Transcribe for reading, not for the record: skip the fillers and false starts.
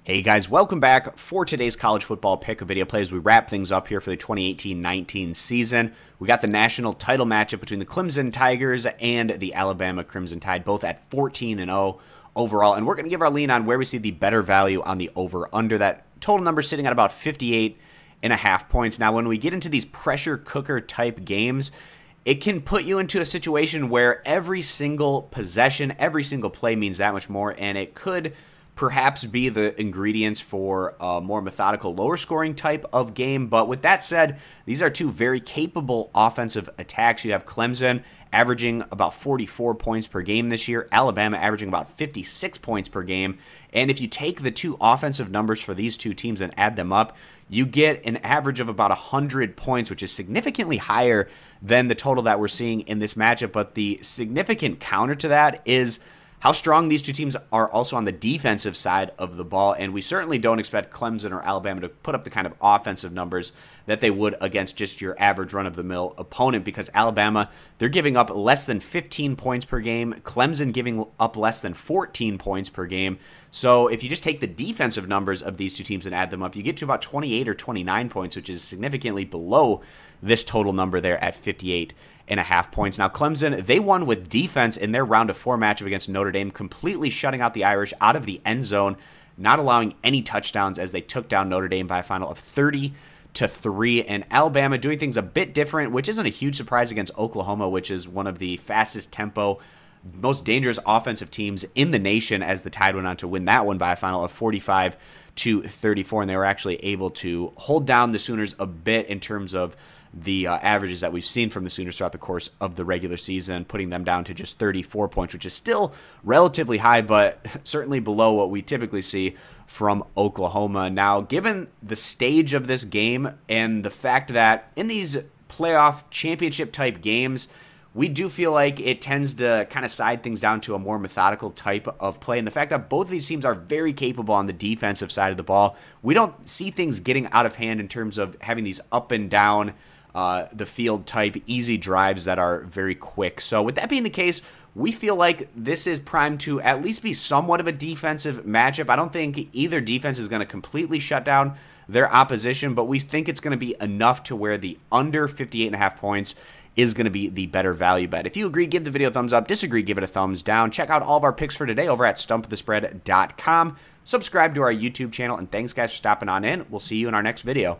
Hey guys, welcome back for today's college football pick video play as we wrap things up here for the 2018-19 season. We got the national title matchup between the Clemson Tigers and the Alabama Crimson Tide, both at 14-0 overall, and we're going to give our lean on where we see the better value on the over-under. That total number sitting at about 58.5 points. Now, when we get into these pressure cooker type games, it can put you into a situation where every single possession, every single play means that much more, and it could perhaps be the ingredients for a more methodical, lower scoring type of game. But with that said, these are two very capable offensive attacks. You have Clemson averaging about 44 points per game this year, Alabama averaging about 56 points per game. And if you take the two offensive numbers for these two teams and add them up, you get an average of about 100 points, which is significantly higher than the total that we're seeing in this matchup. But the significant counter to that is how strong these two teams are also on the defensive side of the ball, and we certainly don't expect Clemson or Alabama to put up the kind of offensive numbers that they would against just your average run-of-the-mill opponent, because Alabama, they're giving up less than 15 points per game, Clemson giving up less than 14 points per game. So if you just take the defensive numbers of these two teams and add them up, you get to about 28 or 29 points, which is significantly below this total number there at 58.5 points. Now, Clemson, they won with defense in their round of 4 matchup against Notre Dame, completely shutting out the Irish out of the end zone, not allowing any touchdowns as they took down Notre Dame by a final of 30-3. And Alabama doing things a bit different, which isn't a huge surprise against Oklahoma, which is one of the fastest tempo, most dangerous offensive teams in the nation, as the Tide went on to win that one by a final of 45-34. And they were actually able to hold down the Sooners a bit in terms of the averages that we've seen from the Sooners throughout the course of the regular season, putting them down to just 34 points, which is still relatively high, but certainly below what we typically see from Oklahoma. Now, given the stage of this game and the fact that in these playoff championship type games, we do feel like it tends to kind of side things down to a more methodical type of play. And the fact that both of these teams are very capable on the defensive side of the ball, we don't see things getting out of hand in terms of having these up and down the field type easy drives that are very quick. So with that being the case, we feel like this is primed to at least be somewhat of a defensive matchup. I don't think either defense is going to completely shut down their opposition, but we think it's going to be enough to where the under 58.5 points is going to be the better value bet. If you agree, give the video a thumbs up. Disagree, give it a thumbs down. Check out all of our picks for today over at stumpthespread.com. Subscribe to our YouTube channel, and thanks guys for stopping on in. We'll see you in our next video.